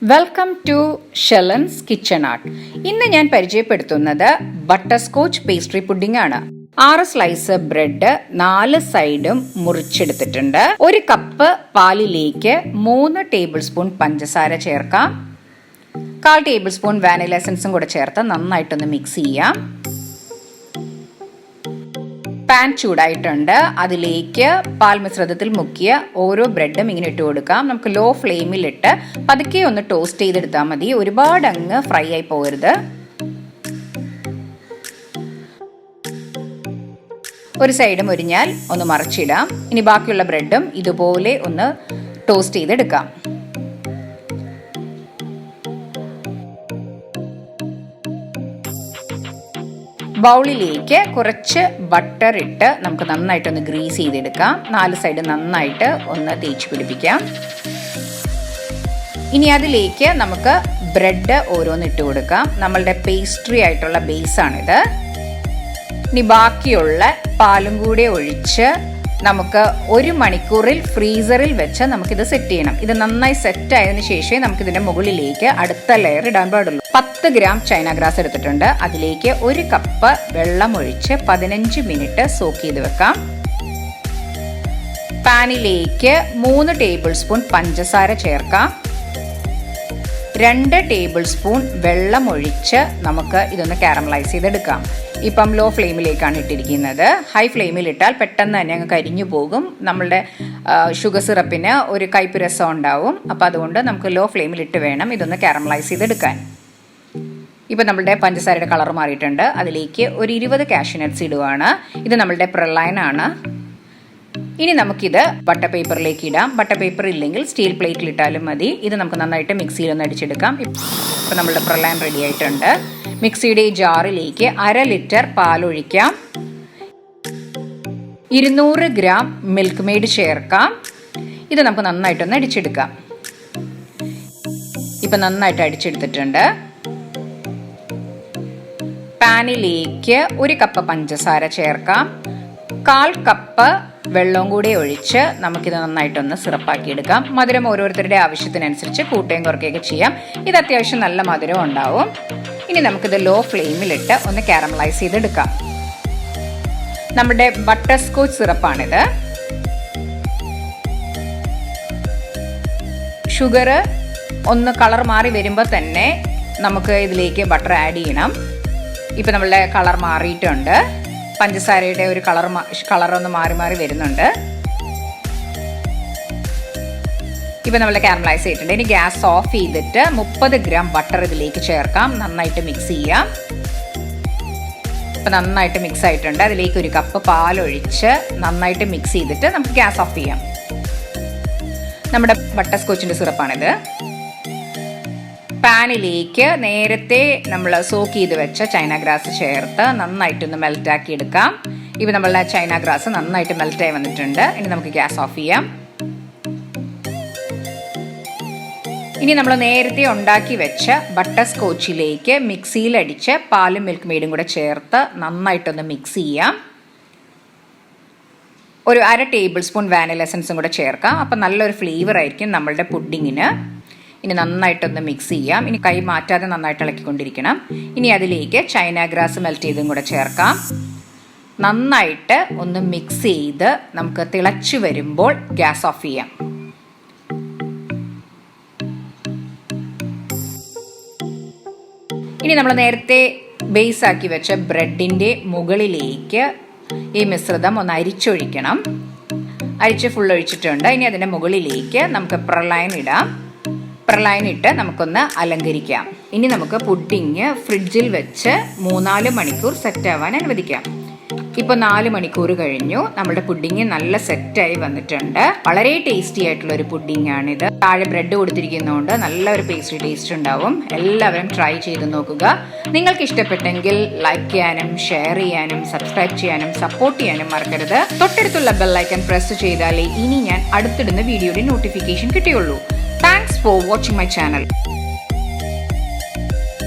Welcome to Shelan's kitchen art. ഇന്ന് ഞാൻ പരിചയപ്പെടുത്തുന്നത് ബട്ടർസ്കോച്ച് പേസ്ട്രി പുഡിംഗ് ആണ്. 6 സ്ലൈസ് ബ്രെഡ് 4 സൈഡും മുറിച്ചെടുത്തിട്ടുണ്ട്. 1 കപ്പ് പാലിലേക്ക് 3 ടേബിൾ സ്പൂൺ പഞ്ചസാര ചേർക്കാം. 1/4 ടേബിൾ സ്പൂൺ വാനില എസൻസും കൂടെ ചേർത്ത് നന്നായിട്ടൊന്ന് മിക്സ് ചെയ്യാം. പാൻ ചൂടായിട്ടുണ്ട്. അതിലേക്ക് പാൽ മിശ്രിതത്തിൽ മുക്കിയ ഓരോ ബ്രെഡും ഇങ്ങനെ ഇട്ട് കൊടുക്കാം. നമുക്ക് ലോ ഫ്ലെയിമിലിട്ട് പതുക്കെ ഒന്ന് ടോസ്റ്റ് ചെയ്തെടുത്താൽ മതി. ഒരുപാട് അങ്ങ് ഫ്രൈ ആയി പോകരുത്. ഒരു സൈഡ് മുരിഞ്ഞാൽ ഒന്ന് മറിച്ചിടാം. ഇനി ബാക്കിയുള്ള ബ്രെഡും ഇതുപോലെ ഒന്ന് ടോസ്റ്റ് ചെയ്തെടുക്കാം. ബൗളിലേക്ക് കുറച്ച് ബട്ടർ ഇട്ട് നമുക്ക് നന്നായിട്ടൊന്ന് ഗ്രീസ് ചെയ്തെടുക്കാം. 4 സൈഡ് നന്നായിട്ട് ഒന്ന് തേച്ച് പിടിപ്പിക്കാം. ഇനി അതിലേക്ക് നമുക്ക് ബ്രെഡ് ഓരോന്ന് ഇട്ട് കൊടുക്കാം. നമ്മളുടെ പേസ്ട്രി ആയിട്ടുള്ള ബേസാണിത്. ഇനി ബാക്കിയുള്ള പാലും കൂടെ ഒഴിച്ച് നമുക്ക് 1 മണിക്കൂറിൽ ഫ്രീസറിൽ വെച്ച് നമുക്കിത് സെറ്റ് ചെയ്യണം. ഇത് നന്നായി സെറ്റ് ആയതിനു ശേഷമേ നമുക്കിതിൻ്റെ മുകളിലേക്ക് അടുത്ത ലെയർ ഇടാൻ പാടുള്ളൂ. 10 ഗ്രാം ചൈനാഗ്രാസ് എടുത്തിട്ടുണ്ട്. അതിലേക്ക് 1 കപ്പ് വെള്ളം ഒഴിച്ച് 15 മിനിറ്റ് സോക്ക് ചെയ്ത് വെക്കാം. പാനിലേക്ക് 3 ടേബിൾ സ്പൂൺ പഞ്ചസാര ചേർക്കാം. 2 ടേബിൾ സ്പൂൺ വെള്ളം ഒഴിച്ച് നമുക്ക് ഇതൊന്ന് കാരമലൈസ് ചെയ്തെടുക്കാം. ഇപ്പം ലോ ഫ്ലെയിമിലേക്കാണ് ഇട്ടിരിക്കുന്നത്. ഹൈ ഫ്ലെയിമിൽ ഇട്ടാൽ പെട്ടെന്ന് തന്നെ അങ്ങ് കരിഞ്ഞു പോകും. നമ്മളുടെ ഷുഗർ സിറപ്പിന് ഒരു കയ്പ്പ് രസം ഉണ്ടാവും. അപ്പോൾ അതുകൊണ്ട് നമുക്ക് ലോ ഫ്ലെയിമിൽ ഇട്ട് വേണം ഇതൊന്ന് കാരമലൈസ് ചെയ്തെടുക്കാൻ. ഇപ്പം നമ്മളുടെ പഞ്ചസാരയുടെ കളർ മാറിയിട്ടുണ്ട്. അതിലേക്ക് ഒരു 20 കാഷ്യൂ നട്ട്സ് ഇടുവാണ്. ഇത് നമ്മളുടെ പ്രലൈൻ ആണ്. ഇനി നമുക്കിത് ബട്ടർ പേപ്പറിലേക്ക് ഇടാം. ബട്ടർ പേപ്പർ ഇല്ലെങ്കിൽ സ്റ്റീൽ പ്ലേറ്റിൽ ഇട്ടാലും മതി. ഇത് നമുക്ക് നന്നായിട്ട് മിക്സിയിലൊന്ന് അടിച്ചെടുക്കാം. ഇപ്പം നമ്മളുടെ പ്രലൈൻ റെഡി ആയിട്ടുണ്ട്. മിക്സിയുടെ ജാറിലേക്ക് 1/2 ലിറ്റർ പാലൊഴിക്കാം. 200 ഗ്രാം മിൽക്ക്മെയ്ഡ് ചേർക്കാം. ഇത് നമുക്ക് നന്നായിട്ടൊന്ന് അടിച്ചെടുക്കാം. ഇപ്പം നന്നായിട്ട് അടിച്ചെടുത്തിട്ടുണ്ട്. പാനിലേക്ക് 1 കപ്പ് പഞ്ചസാര ചേർക്കാം. 1/4 കപ്പ് വെള്ളവും കൂടി ഒഴിച്ച് നമുക്കിത് നന്നായിട്ടൊന്ന് സിറപ്പാക്കി എടുക്കാം. മധുരം ഓരോരുത്തരുടെ ആവശ്യത്തിനനുസരിച്ച് കൂട്ടുകയും കുറയ്ക്കുകയൊക്കെ ചെയ്യാം. ഇത് അത്യാവശ്യം നല്ല മധുരം ഉണ്ടാവും. ഇനി നമുക്കിത് ലോ ഫ്ലെയിമിലിട്ട് ഒന്ന് കാരമലൈസ് ചെയ്തെടുക്കാം. നമ്മുടെ ബട്ടർ സ്കോച്ച് സിറപ്പാണിത്. ഷുഗർ ഒന്ന് കളർ മാറി വരുമ്പോൾ തന്നെ നമുക്ക് ഇതിലേക്ക് ബട്ടർ ആഡ് ചെയ്യണം. ഇപ്പം നമ്മളുടെ കളർ മാറിയിട്ടുണ്ട്. പഞ്ചസാരയുടെ ഒരു കളറൊന്ന് മാറി മാറി വരുന്നുണ്ട്. ഇപ്പം നമ്മൾ കാരമലൈസ് ചെയ്തിട്ടുണ്ട്. ഇനി ഗ്യാസ് ഓഫ് ചെയ്തിട്ട് 30 ഗ്രാം ബട്ടർ ഇതിലേക്ക് ചേർക്കാം. നന്നായിട്ട് മിക്സ് ചെയ്യാം. ഇപ്പം നന്നായിട്ട് മിക്സ് ആയിട്ടുണ്ട്. അതിലേക്ക് 1 കപ്പ് പാലൊഴിച്ച് നന്നായിട്ട് മിക്സ് ചെയ്തിട്ട് നമുക്ക് ഗ്യാസ് ഓഫ് ചെയ്യാം. നമ്മുടെ ബട്ടർ സ്കോച്ചിൻ്റെ സിറപ്പാണിത്. പാനിലേക്ക് നേരത്തെ നമ്മൾ സോക്ക് ചെയ്ത് വെച്ച ചൈനാഗ്രാസ് ചേർത്ത് നന്നായിട്ടൊന്ന് മെൽറ്റാക്കി എടുക്കാം. ഇപ്പം നമ്മളുടെ ചൈനാഗ്രാസ് നന്നായിട്ട് മെൽറ്റായി വന്നിട്ടുണ്ട്. ഇനി നമുക്ക് ഗ്യാസ് ഓഫ് ചെയ്യാം. ഇനി നമ്മൾ നേരത്തെ ഉണ്ടാക്കി വെച്ച ബട്ടർ സ്കോച്ചിലേക്ക് മിക്സിയിലടിച്ച് പാലും മിൽക്ക് മെയ്ഡും കൂടെ ചേർത്ത് നന്നായിട്ടൊന്ന് മിക്സ് ചെയ്യാം. ഒരു 1/2 ടേബിൾ സ്പൂൺ വാനില എസൻസും കൂടെ ചേർക്കാം. അപ്പം നല്ലൊരു ഫ്ലേവർ ആയിരിക്കും നമ്മളുടെ പുഡിങ്ങിന്. ഇനി നന്നായിട്ടൊന്ന് മിക്സ് ചെയ്യാം. ഇനി കൈ മാറ്റാതെ നന്നായിട്ട് ഇളക്കിക്കൊണ്ടിരിക്കണം. ഇനി അതിലേക്ക് ചൈനാഗ്രാസ് മെൽറ്റ് ചെയ്തും കൂടെ ചേർക്കാം. നന്നായിട്ട് ഒന്ന് മിക്സ് ചെയ്ത് നമുക്ക് തിളച്ച് വരുമ്പോൾ ഗ്യാസ് ഓഫ് ചെയ്യാം. ഇനി നമ്മൾ നേരത്തെ ബേസ് ആക്കി വെച്ച ബ്രെഡിൻ്റെ മുകളിലേക്ക് ഈ മിശ്രിതം ഒന്ന് അരിച്ചൊഴിക്കണം. അരിച്ച് ഫുൾ ഒഴിച്ചിട്ടുണ്ട്. ഇനി അതിൻ്റെ മുകളിലേക്ക് നമുക്ക് പ്രലൈൻ ഇടാം. പ്രലൈൻ ഇട്ട് നമുക്കൊന്ന് അലങ്കരിക്കാം. ഇനി നമുക്ക് പുഡിങ് ഫ്രിഡ്ജിൽ വെച്ച് 3-4 മണിക്കൂർ സെറ്റ് ആവാൻ അനുവദിക്കാം. ഇപ്പോൾ 4 മണിക്കൂർ കഴിഞ്ഞു. നമ്മുടെ പുഡിങ് നല്ല സെറ്റായി വന്നിട്ടുണ്ട്. വളരെ ടേസ്റ്റി ആയിട്ടുള്ള ഒരു പുഡിങ് ആണിത്. താഴെ ബ്രെഡ് കൊടുത്തിരിക്കുന്നതുകൊണ്ട് നല്ലൊരു പേസ്ട്രി ടേസ്റ്റ് ഉണ്ടാവും. എല്ലാവരും ട്രൈ ചെയ്ത് നോക്കുക. നിങ്ങൾക്ക് ഇഷ്ടപ്പെട്ടെങ്കിൽ ലൈക്ക് ചെയ്യാനും ഷെയർ ചെയ്യാനും സബ്സ്ക്രൈബ് ചെയ്യാനും സപ്പോർട്ട് ചെയ്യാനും മറക്കരുത്. തൊട്ടടുത്തുള്ള ബെൽ ഐക്കൺ പ്രസ് ചെയ്താലേ ഇനി ഞാൻ അടുത്തിടുന്ന വീഡിയോയുടെ നോട്ടിഫിക്കേഷൻ കിട്ടുകയുള്ളൂ. Thanks for watching my channel.